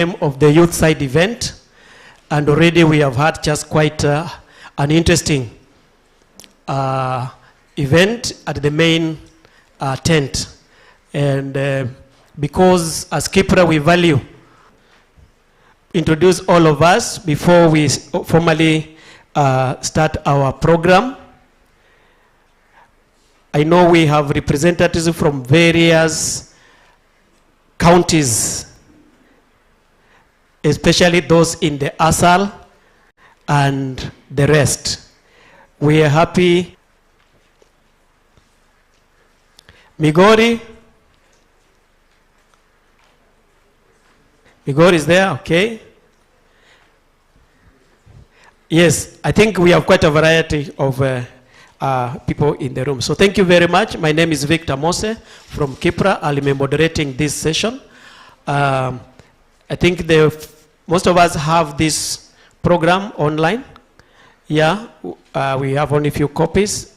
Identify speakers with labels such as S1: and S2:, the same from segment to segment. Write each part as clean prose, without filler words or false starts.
S1: of the youth side event, and already we have had just quite an interesting event at the main tent. And because as KIPPRA we value, introduce all of us before we formally start our program. I know we have representatives from various counties, especially those in the ASAL and the rest. We are happy. Migori is there, okay. Yes, I think we have quite a variety of people in the room. So thank you very much. My name is Victor Mose from KIPPRA. I'll be moderating this session. I think most of us have this program online. Yeah, we have only a few copies.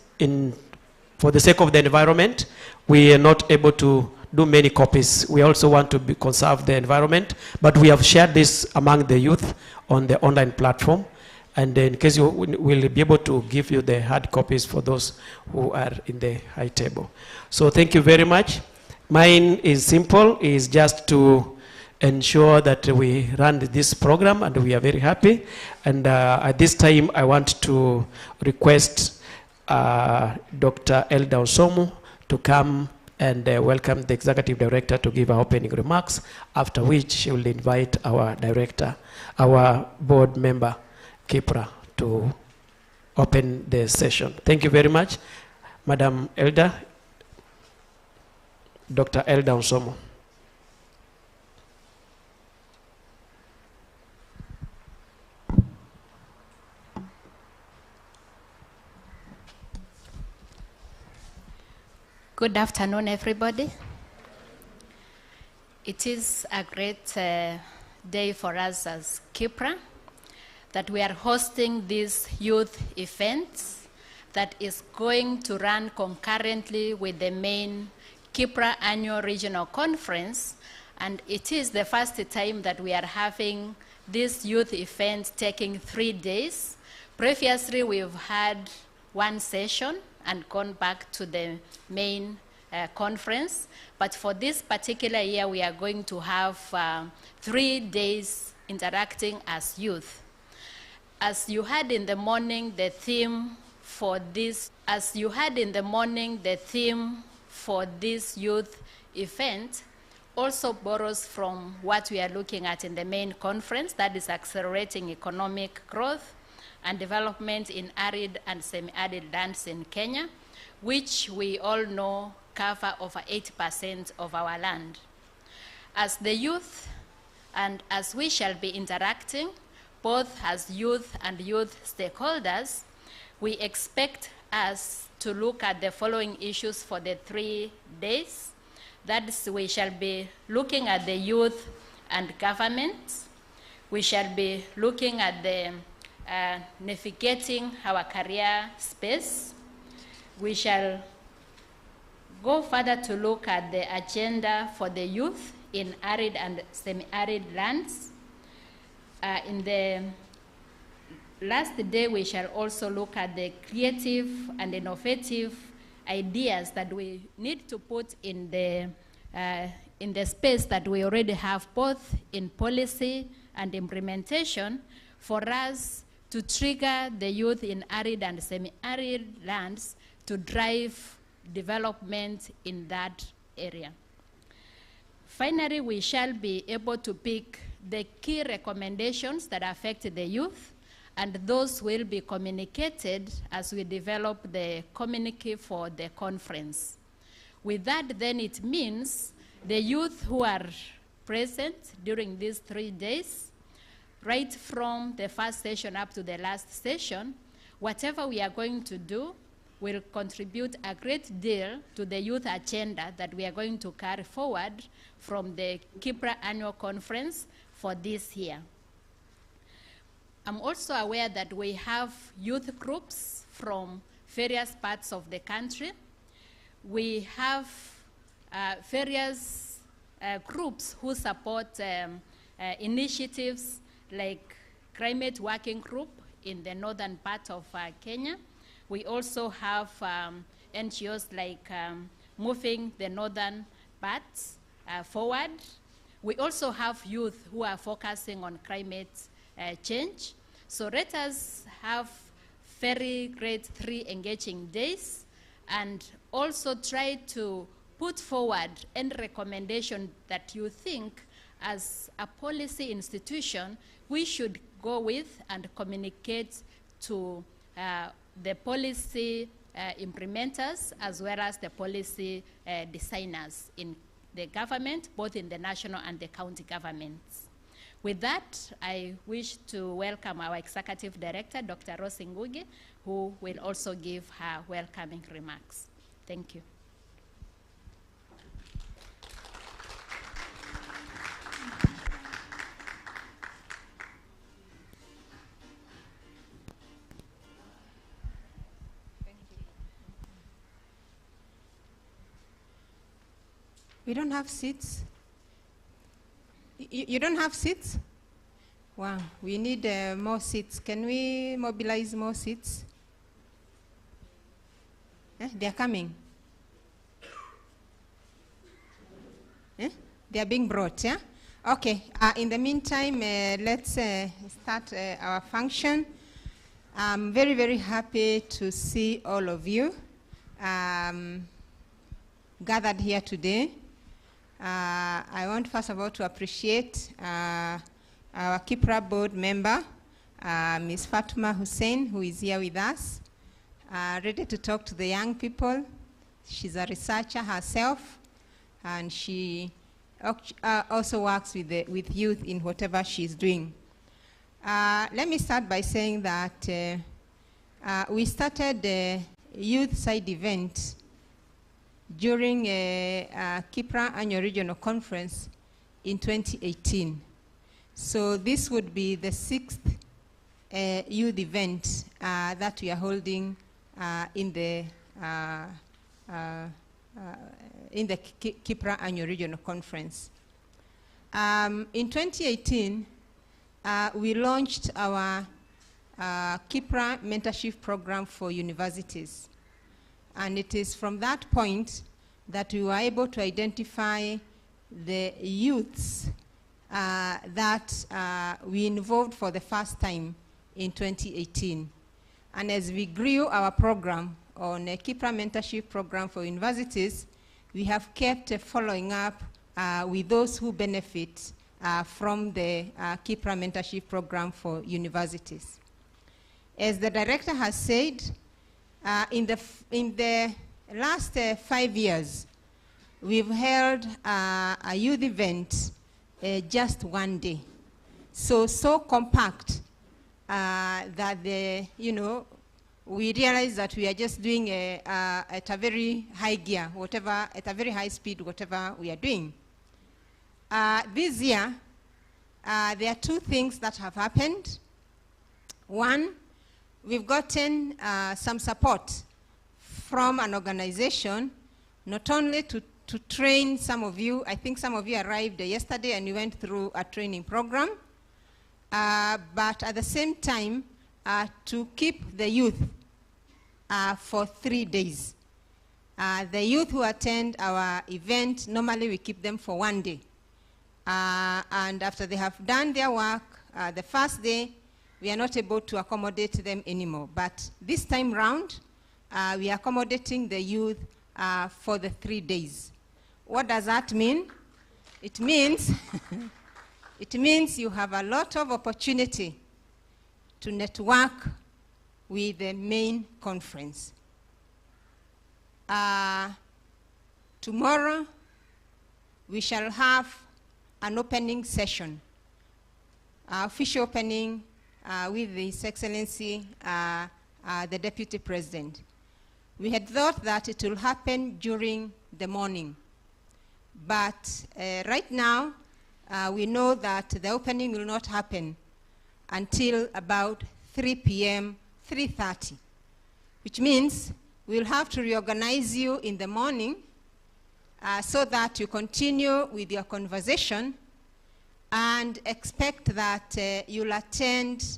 S1: For the sake of the environment, we are not able to do many copies. We also want to conserve the environment, but we have shared this among the youth on the online platform. And in case we'll be able to give you the hard copies for those who are in the high table. So thank you very much. Mine is simple, is just to ensure that we run this program, and we are very happy. And at this time, I want to request Dr. Elda Osomu to come and welcome the Executive Director to give our opening remarks, after which she will invite our director, our board member, KIPPRA, to open the session. Thank you very much, Madam Elda, Dr. Elda Osomu.
S2: Good afternoon, everybody. It is a great day for us as KIPPRA that we are hosting this youth event that is going to run concurrently with the main KIPPRA annual regional conference. And it is the first time that we are having this youth event taking 3 days. Previously, we've had one session and gone back to the main conference. But for this particular year, we are going to have 3 days interacting as youth. As you had in the morning, the theme for this, youth event also borrows from what we are looking at in the main conference, that is accelerating economic growth and development in arid and semi-arid lands in Kenya, which we all know cover over 80% of our land. As the youth, and as we shall be interacting, both as youth and youth stakeholders, we expect us to look at the following issues for the 3 days. That is, we shall be looking at the youth and government. We shall be looking at the navigating our career space. We shall go further to look at the agenda for the youth in arid and semi-arid lands. In the last day, we shall also look at the creative and innovative ideas that we need to put in the space that we already have, both in policy and implementation, for us to trigger the youth in arid and semi-arid lands to drive development in that area. Finally, we shall be able to pick the key recommendations that affect the youth, and those will be communicated as we develop the communique for the conference. With that, then it means the youth who are present during these 3 days, right from the first session up to the last session, whatever we are going to do will contribute a great deal to the youth agenda that we are going to carry forward from the KIPPRA annual conference for this year. I'm also aware that we have youth groups from various parts of the country. We have various groups who support initiatives like Climate Working Group in the northern part of Kenya. We also have NGOs like Moving the Northern Parts Forward. We also have youth who are focusing on climate change. So let us have very great 3 engaging days and also try to put forward any recommendation that you think as a policy institution we should go with and communicate to the policy implementers as well as the policy designers in the government, both in the national and the county governments. With that, I wish to welcome our Executive Director, Dr. Rosi Ngugi, who will also give her welcoming remarks. Thank you.
S3: We don't have seats. You don't have seats? Wow, we need more seats. Can we mobilize more seats? They are coming. They are being brought, yeah? Okay, in the meantime, let's start our function. I'm very, very happy to see all of you gathered here today. I want first of all to appreciate our KIPPRA board member, Ms. Fatuma Hussein, who is here with us, ready to talk to the young people. She's a researcher herself, and she also works with youth in whatever she's doing. Let me start by saying that we started the youth side event during a KIPPRA Annual Regional Conference in 2018. So this would be the 6th youth event that we are holding in the KIPPRA Annual Regional Conference. In 2018, we launched our KIPPRA mentorship program for universities. And it is from that point that we were able to identify the youths that we involved for the first time in 2018. And as we grew our program on a KIPPRA mentorship program for universities, we have kept following up with those who benefit from the KIPPRA mentorship program for universities. As the director has said, in the last 5 years, we've held a youth event just one day. So compact that we realize that we are just doing at a very high gear, at a very high speed, whatever we are doing. This year, there are 2 things that have happened. One, we've gotten some support from an organization, not only to train some of you. I think some of you arrived yesterday and you went through a training program, but at the same time, to keep the youth for 3 days. The youth who attend our event, normally we keep them for 1 day. And after they have done their work, the first day, we are not able to accommodate them anymore. But this time round, we are accommodating the youth for the 3 days. What does that mean? It means, it means you have a lot of opportunity to network with the main conference. Tomorrow, we shall have an opening session, official opening with His Excellency, the Deputy President. We had thought that it will happen during the morning. But right now, we know that the opening will not happen until about 3 p.m., 3:30, which means we'll have to reorganize you in the morning so that you continue with your conversation and expect that you'll attend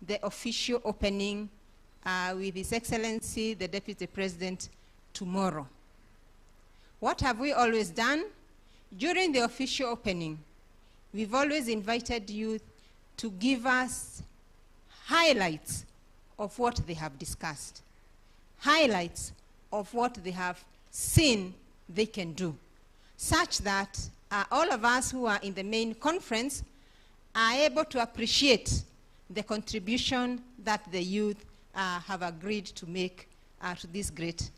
S3: the official opening with His Excellency, the Deputy President, tomorrow. What have we always done? During the official opening, we've always invited youth to give us highlights of what they have discussed, highlights of what they have seen they can do, such that all of us who are in the main conference are able to appreciate the contribution that the youth have agreed to make to this great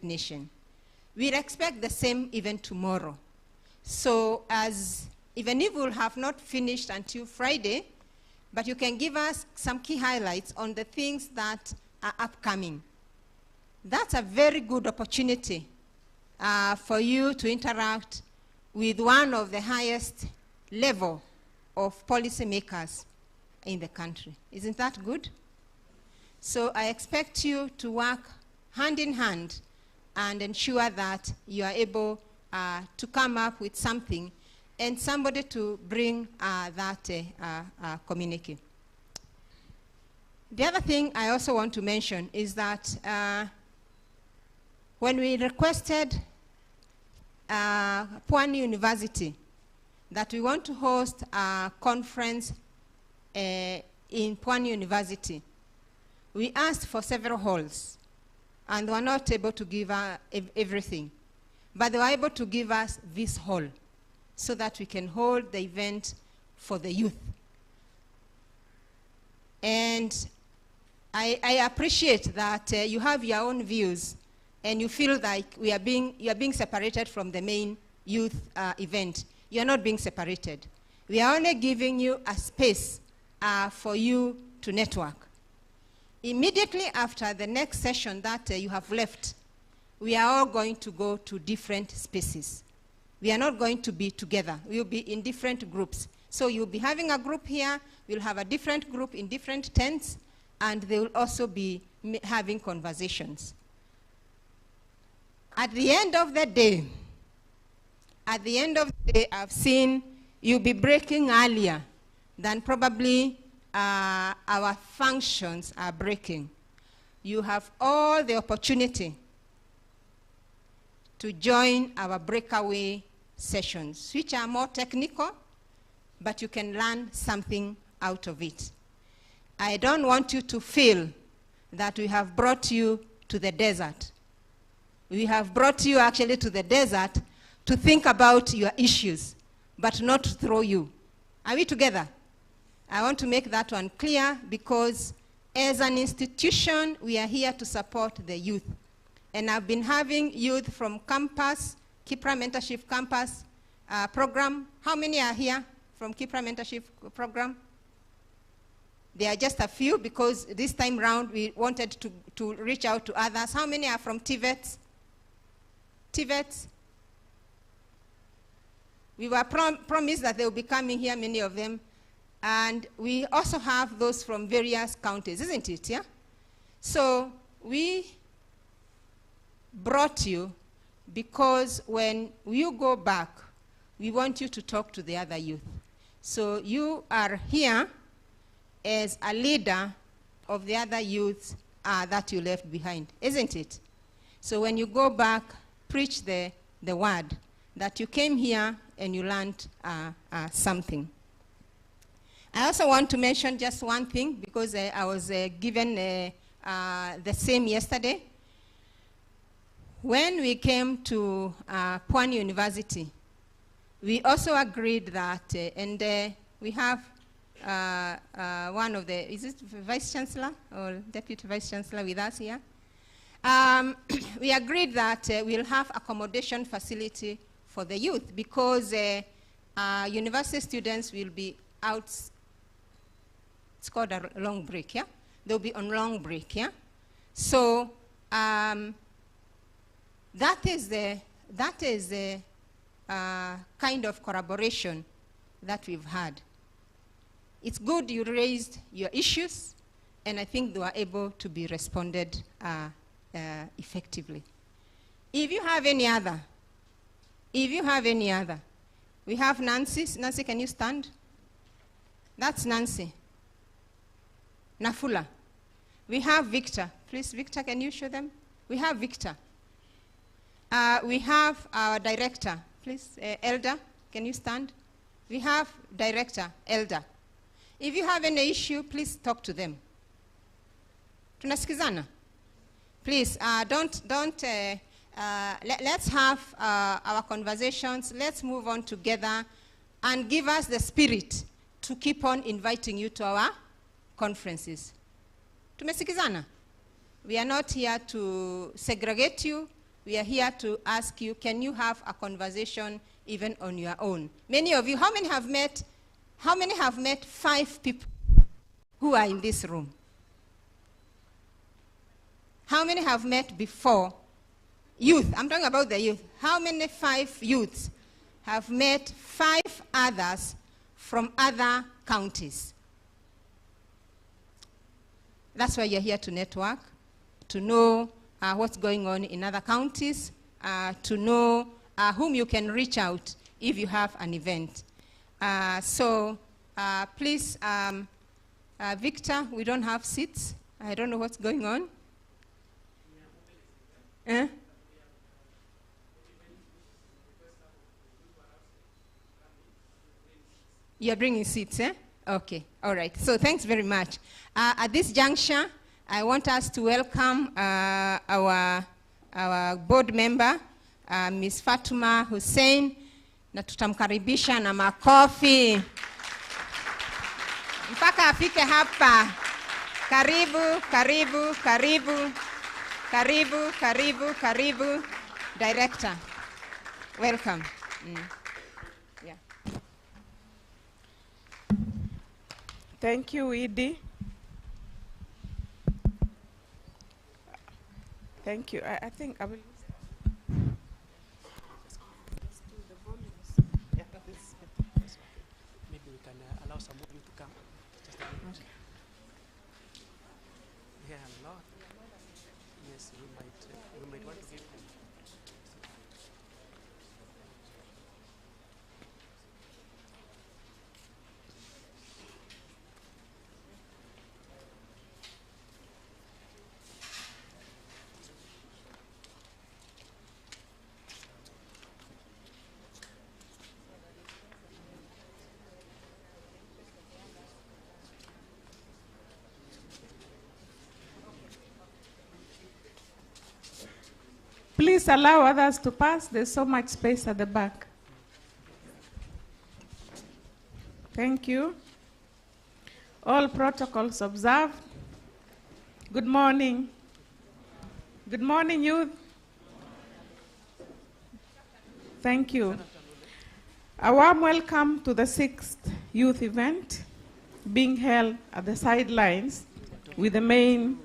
S3: nation. We'll expect the same even tomorrow. So even if we'll have not finished until Friday, but you can give us some key highlights on the things that are upcoming. That's a very good opportunity for you to interact with one of the highest level of policymakers in the country. Isn't that good? So I expect you to work hand in hand and ensure that you are able to come up with something and somebody to bring that communique. The other thing I also want to mention is that when we requested Pwani University that we want to host a conference in Pwani University, we asked for several halls, and they were not able to give everything. But they were able to give us this hall so that we can hold the event for the youth. And I appreciate that you have your own views and you feel like you are being separated from the main youth event. You are not being separated. We are only giving you a space for you to network. Immediately after the next session that you have left, we are all going to go to different spaces. We are not going to be together. We will be in different groups. So you'll be having a group here, we'll have a different group in different tents, and they will also be having conversations. At the end of the day, I've seen you'll be breaking earlier than probably our functions are breaking. You have all the opportunity to join our breakaway sessions, which are more technical, but you can learn something out of it. I don't want you to feel that we have brought you to the desert. We have brought you actually to the desert to think about your issues, but not to throw you. Are we together? I want to make that one clear because as an institution, we are here to support the youth. And I've been having youth from campus, KIPPRA Mentorship Campus program. How many are here from KIPPRA Mentorship program? There are just a few because this time round we wanted to reach out to others. How many are from TVETs? TVETs? We were promised that they will be coming here, many of them. And we also have those from various counties, isn't it, yeah? So we brought you because when you go back, we want you to talk to the other youth. So you are here as a leader of the other youths that you left behind, isn't it? So when you go back, preach the word that you came here and you learned something. I also want to mention just one thing because I was given the same yesterday. When we came to Pwani University, we also agreed that, and we have one of the, is it Vice Chancellor or Deputy Vice Chancellor with us here? We agreed that we'll have accommodation facility for the youth because university students will be out. It's called a long break, yeah? They'll be on long break, yeah? So that is the kind of collaboration that we've had. It's good you raised your issues, and I think they were able to be responded effectively. If you have any other, we have Nancy. Nancy, can you stand? That's Nancy. Nafula. We have Victor. Please, Victor, can you show them? We have Victor. We have our director. Please, Elder, can you stand? We have director, Elder. If you have any issue, please talk to them. Tunasikizana? Please, let's have our conversations. Let's move on together and give us the spirit to keep on inviting you to our conferences. Tumesikizana? We are not here to segregate you. We are here to ask you, can you have a conversation even on your own? Many of you, how many have met 5 people who are in this room? How many have met before? Youth, I'm talking about the youth. How many 5 youths have met 5 others from other counties? That's why you're here to network, to know what's going on in other counties, to know whom you can reach out if you have an event. Please, Victor, we don't have seats. I don't know what's going on. You're bringing seats, eh? Okay, all right. So thanks very much. At this juncture, I want us to welcome our board member, Ms. Fatuma Hussein, na tutamkaribisha na makofi. Mpaka afike hapa. Karibu, karibu, karibu, karibu, karibu, karibu. Director, welcome. Yeah.
S4: Thank you, Edie. Thank you. I think I will just do the volumes. Yeah,
S1: Maybe we can allow some of you to come. Just a minute.
S4: okay.
S1: Yeah, a lot. Yes, we might want to give them.
S4: Please allow others to pass. There's so much space at the back. Thank you. All protocols observed. Good morning. Good morning, youth. Thank you. A warm welcome to the 6th youth event being held at the sidelines with the main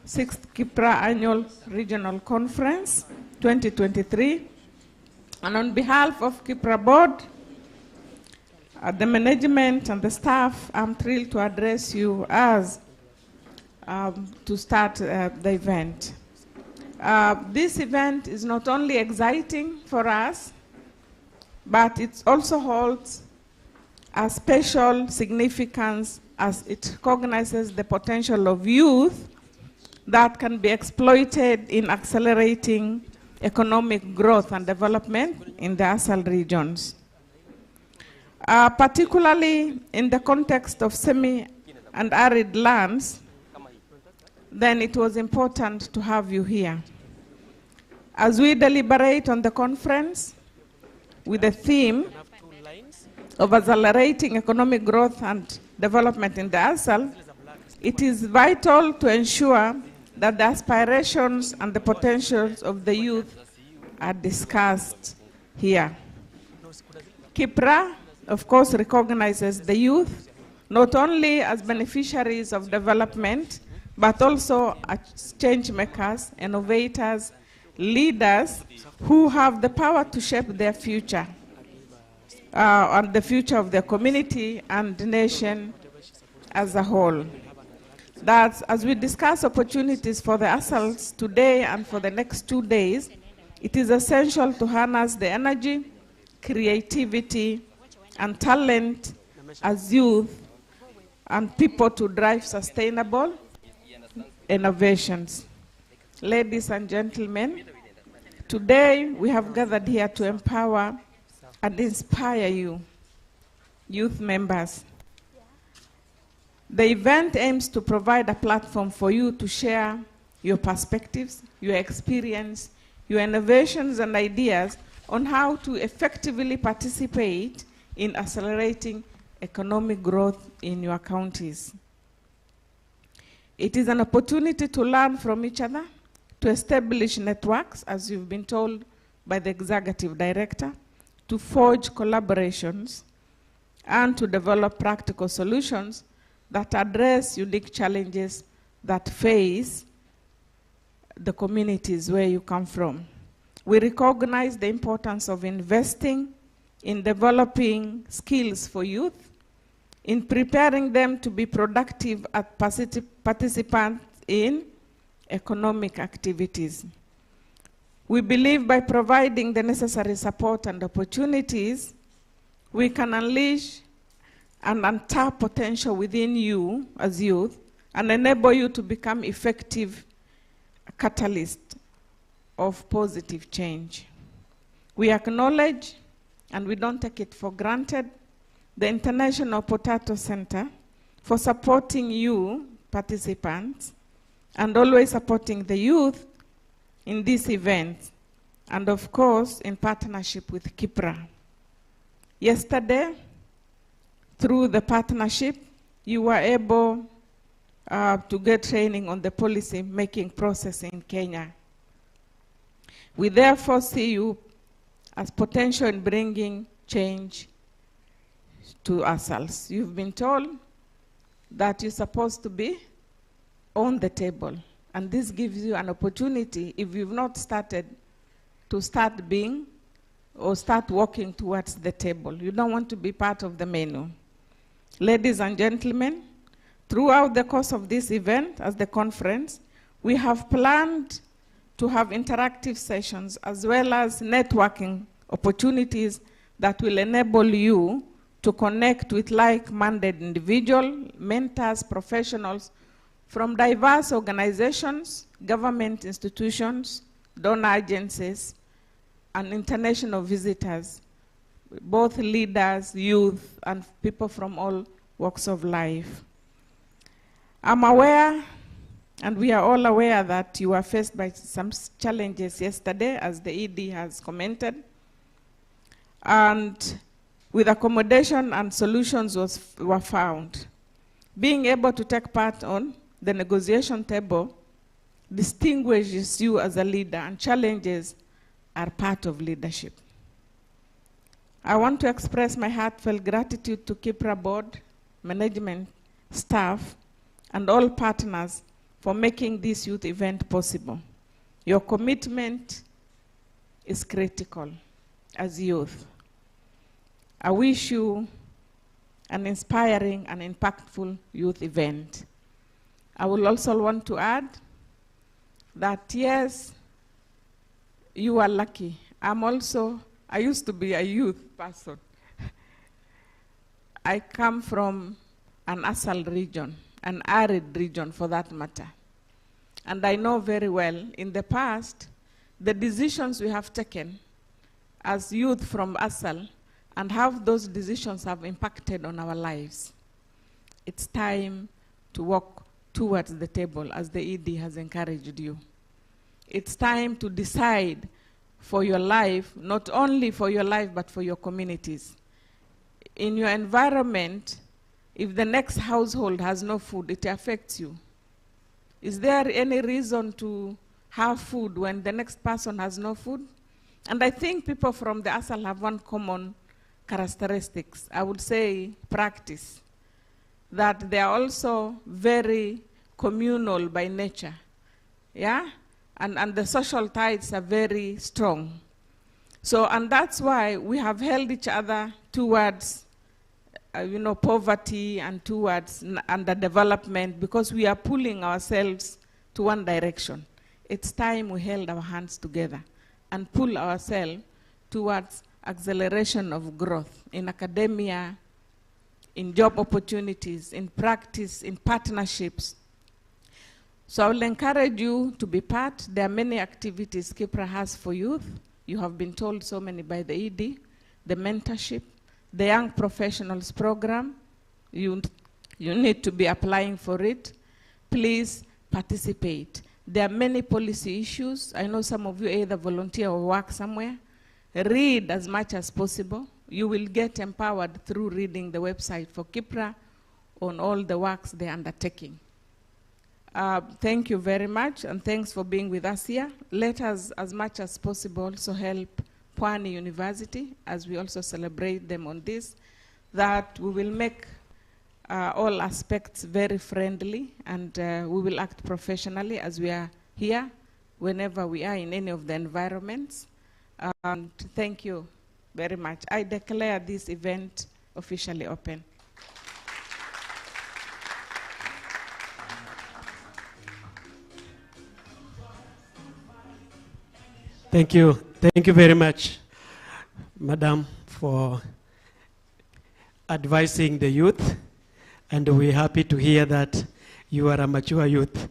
S4: 6th KIPPRA Annual Regional Conference 2023. And on behalf of KIPPRA Board, the management and the staff, I'm thrilled to address you as to start the event. This event is not only exciting for us, but it also holds a special significance as it recognizes the potential of youth that can be exploited in accelerating economic growth and development in the ASAL regions. Particularly in the context of semi and arid lands, then it was important to have you here. As we deliberate on the conference with the theme of accelerating economic growth and development in the ASAL, it is vital to ensure that the aspirations and the potentials of the youth are discussed here. KIPPRA, of course, recognizes the youth not only as beneficiaries of development, but also as change makers, innovators, leaders who have the power to shape their future and the future of their community and the nation as a whole. That as we discuss opportunities for the ASALs today and for the next 2 days, it is essential to harness the energy, creativity, and talent as youth and people to drive sustainable innovations. Ladies and gentlemen, today we have gathered here to empower and inspire you, youth members. The event aims to provide a platform for you to share your perspectives, your experience, your innovations and ideas on how to effectively participate in accelerating economic growth in your counties. It is an opportunity to learn from each other, to establish networks, as you've been told by the Executive Director, to forge collaborations, and to develop practical solutions that address unique challenges that face the communities where you come from. We recognize the importance of investing in developing skills for youth, in preparing them to be productive as participants in economic activities. We believe by providing the necessary support and opportunities, we can unleash and untap potential within you as youth and enable you to become effective catalysts of positive change. We acknowledge, and we don't take it for granted, the International Potato Center for supporting you, participants, and always supporting the youth in this event, and of course, in partnership with KIPPRA. Yesterday, through the partnership, you were able to get training on the policy-making process in Kenya. We therefore see you as potential in bringing change to ASALS. You've been told that you're supposed to be on the table, and this gives you an opportunity, if you've not started, to start being or start walking towards the table. You don't want to be part of the menu. Ladies and gentlemen, throughout the course of this event, as the conference, we have planned to have interactive sessions as well as networking opportunities that will enable you to connect with like-minded individuals, mentors, professionals from diverse organizations, government institutions, donor agencies, and international visitors, both leaders, youth, and people from all walks of life. I'm aware, and we are all aware, that you were faced by some challenges yesterday, as the ED has commented. And with accommodation and solutions were found. Being able to take part on the negotiation table distinguishes you as a leader, and challenges are part of leadership. I want to express my heartfelt gratitude to KIPPRA board, management, staff, and all partners for making this youth event possible. Your commitment is critical as youth. I wish you an inspiring and impactful youth event. I will also want to add that, yes, you are lucky. I used to be a youth person. I come from an ASAL region, an arid region for that matter. And I know very well, in the past, the decisions we have taken as youth from ASAL and how those decisions have impacted on our lives. It's time to walk towards the table, as the ED has encouraged you. It's time to decide for your life, not only for your life, but for your communities. In your environment, if the next household has no food, it affects you. Is there any reason to have food when the next person has no food? And I think people from the ASAL have one common characteristics, I would say practice, that they are also very communal by nature, yeah? And the social ties are very strong. So, and that's why we have held each other towards, poverty and towards underdevelopment, because we are pulling ourselves to one direction. It's time we held our hands together and pull ourselves towards acceleration of growth in academia, in job opportunities, in practice, in partnerships. So I will encourage you to be part. There are many activities KIPPRA has for youth. You have been told so many by the ED, the mentorship, the young professionals program. You need to be applying for it. Please participate. There are many policy issues. I know some of you either volunteer or work somewhere. Read as much as possible. You will get empowered through reading the website for KIPPRA on all the works they're undertaking. Thank you very much, and thanks for being with us here. Let us, as much as possible, also help Pwani University, as we also celebrate them on this, that we will make all aspects very friendly, and we will act professionally as we are here, whenever we are in any of the environments. And thank you very much. I declare this event officially open.
S1: Thank you. Thank you very much, Madam, for advising the youth. And we're happy to hear that you are a mature youth.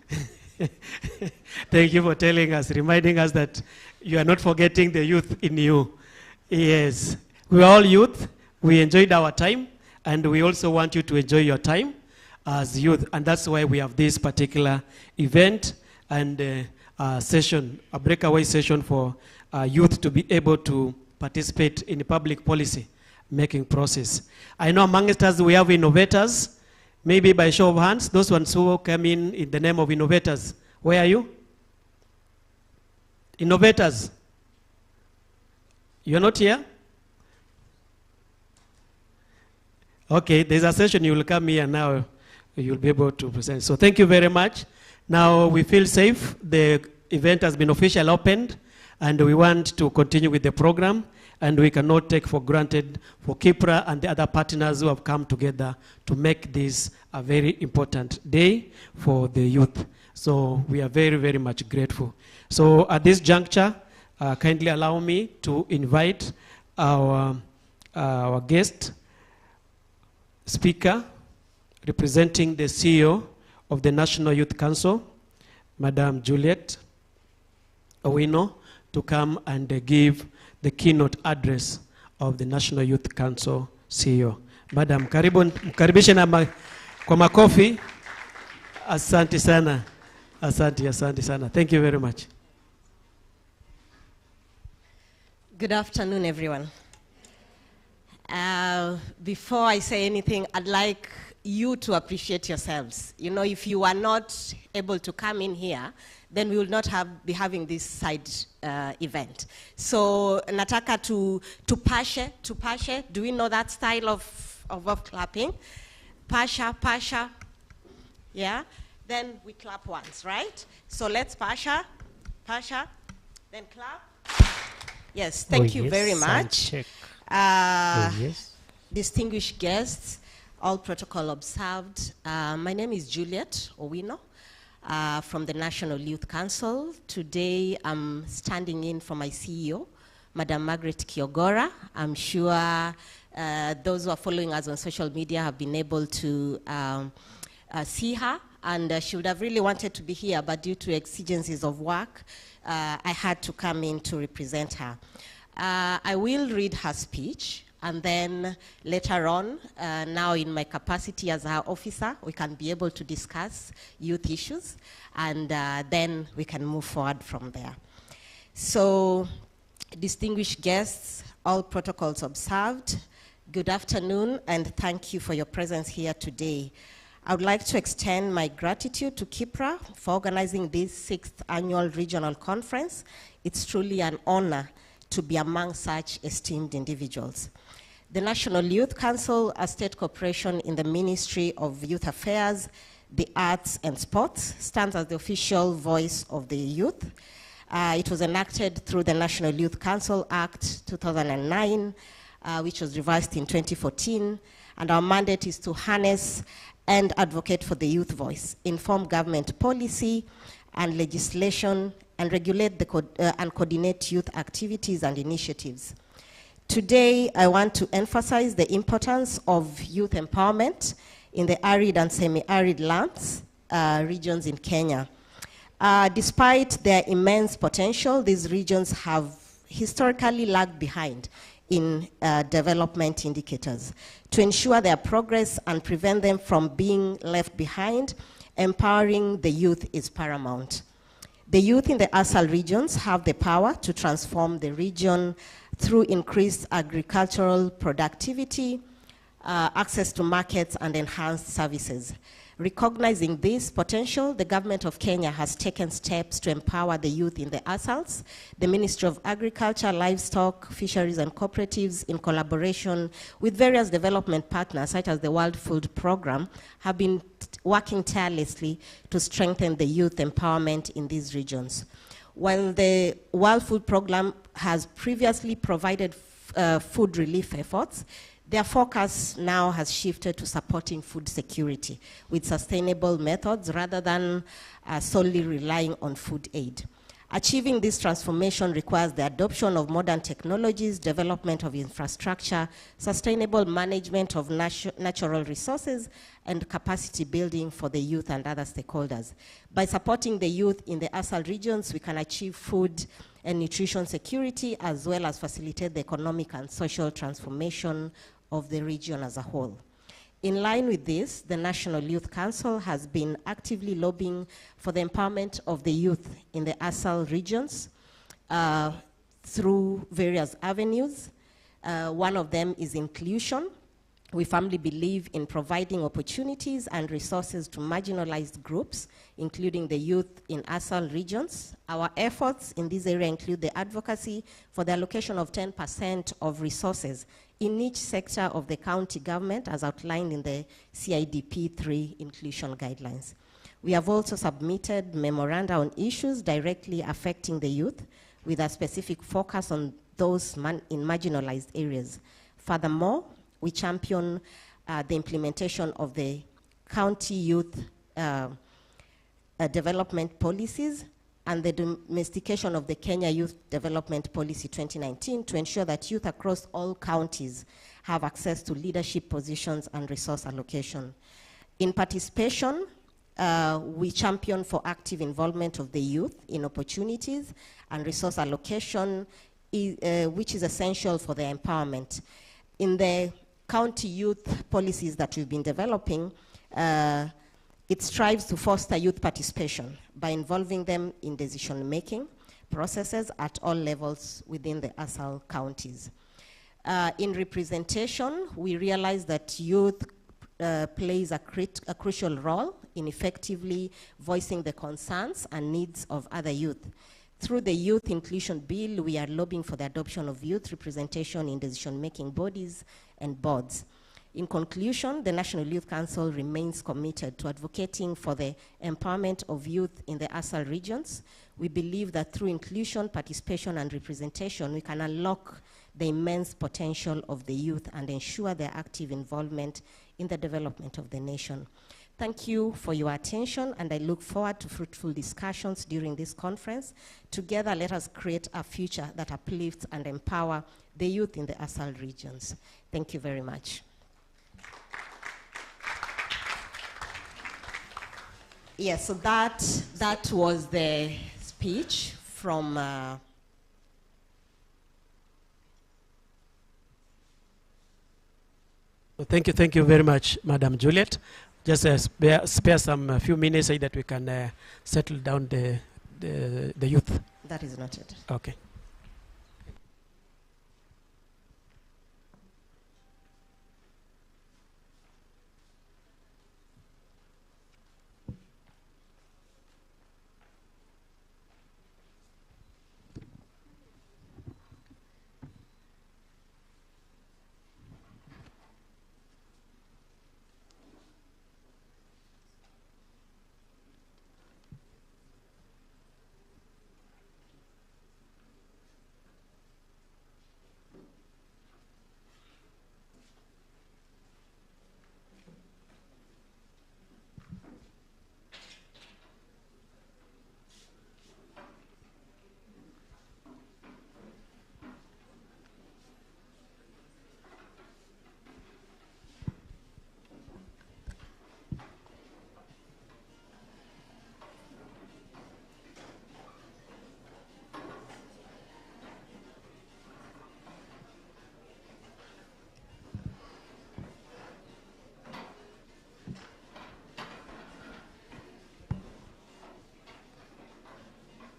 S1: Thank you for telling us, reminding us that you are not forgetting the youth in you. Yes, we are all youth. We enjoyed our time, and we also want you to enjoy your time as youth. And that's why we have this particular event and session, a breakaway session for youth to be able to participate in the public policy making process. I know amongst us we have innovators. Maybe by show of hands, those ones who come in the name of innovators. Where are you? Innovators. You're not here? Okay, there's a session, you will come here now, you'll be able to present. So thank you very much. Now we feel safe. The event has been officially opened, and we want to continue with the program, and we cannot take for granted for KIPPRA and the other partners who have come together to make this a very important day for the youth. So we are very, very much grateful. So at this juncture, kindly allow me to invite our guest speaker, representing the CEO of the National Youth Council, Madam Juliet Owino, to come and give the keynote address of the National Youth Council CEO. Madam, karibishe na kwa makofi. Asante sana. Asante sana. Thank you very much.
S5: Good afternoon, everyone. Before I say anything, I'd like you to appreciate yourselves. You know, if you are not able to come in here, then we will not be having this side event. So, nataka to pashe. Do we know that style of clapping? Pasha. Yeah? Then we clap once, right? So let's pasha, then clap. Yes, thank you very much.
S1: Yes.
S5: Distinguished guests, all protocol observed. My name is Juliet Owino from the National Youth Council. Today I'm standing in for my CEO, Madam Margaret Kiogora. I'm sure those who are following us on social media have been able to see her, and she would have really wanted to be here, but due to exigencies of work, I had to come in to represent her. I will read her speech, and then later on, now in my capacity as her officer, we can be able to discuss youth issues, and then we can move forward from there. So, distinguished guests, all protocols observed, good afternoon, and thank you for your presence here today. I would like to extend my gratitude to KIPPRA for organizing this 6th annual regional conference. It's truly an honor to be among such esteemed individuals. The National Youth Council, a state corporation in the Ministry of Youth Affairs, the Arts and Sports, stands as the official voice of the youth. It was enacted through the National Youth Council Act 2009, which was revised in 2014, and our mandate is to harness and advocate for the youth voice, inform government policy and legislation, and regulate and coordinate youth activities and initiatives. Today, I want to emphasize the importance of youth empowerment in the arid and semi-arid lands regions in Kenya. Despite their immense potential, these regions have historically lagged behind in development indicators. To ensure their progress and prevent them from being left behind, empowering the youth is paramount. The youth in the ASAL regions have the power to transform the region through increased agricultural productivity, access to markets, and enhanced services. Recognizing this potential, the government of Kenya has taken steps to empower the youth in the ASALs. The Ministry of Agriculture, Livestock, Fisheries and Cooperatives, in collaboration with various development partners such as the World Food Programme, have been working tirelessly to strengthen the youth empowerment in these regions. While the World Food Programme has previously provided food relief efforts, their focus now has shifted to supporting food security with sustainable methods rather than solely relying on food aid. Achieving this transformation requires the adoption of modern technologies, development of infrastructure, sustainable management of natural resources, and capacity building for the youth and other stakeholders. By supporting the youth in the ASAL regions, we can achieve food and nutrition security, as well as facilitate the economic and social transformation of the region as a whole. In line with this, the National Youth Council has been actively lobbying for the empowerment of the youth in the ASAL regions through various avenues. One of them is inclusion. We firmly believe in providing opportunities and resources to marginalized groups, including the youth in ASAL regions. Our efforts in this area include the advocacy for the allocation of 10% of resources in each sector of the county government, as outlined in the CIDP 3 inclusion guidelines. We have also submitted memoranda on issues directly affecting the youth, with a specific focus on those in marginalized areas. Furthermore, we champion the implementation of the county youth development policies and the domestication of the Kenya Youth Development Policy 2019 to ensure that youth across all counties have access to leadership positions and resource allocation. In participation, we champion for active involvement of the youth in opportunities and resource allocation, which is essential for their empowerment. In the county youth policies that we've been developing, it strives to foster youth participation by involving them in decision-making processes at all levels within the ASAL counties. In representation, we realize that youth plays a crucial role in effectively voicing the concerns and needs of other youth. Through the Youth Inclusion Bill, we are lobbying for the adoption of youth representation in decision-making bodies and boards. In conclusion, the National Youth Council remains committed to advocating for the empowerment of youth in the ASAL regions. We believe that through inclusion, participation, and representation, we can unlock the immense potential of the youth and ensure their active involvement in the development of the nation. Thank you for your attention, and I look forward to fruitful discussions during this conference. Together, let us create a future that uplifts and empower the youth in the ASAL regions. Thank you very much. Yes, so that was the speech from
S1: Thank you very much, Madam Juliet. Just spare some few minutes so that we can settle down the youth.
S5: That is noted.
S1: Okay.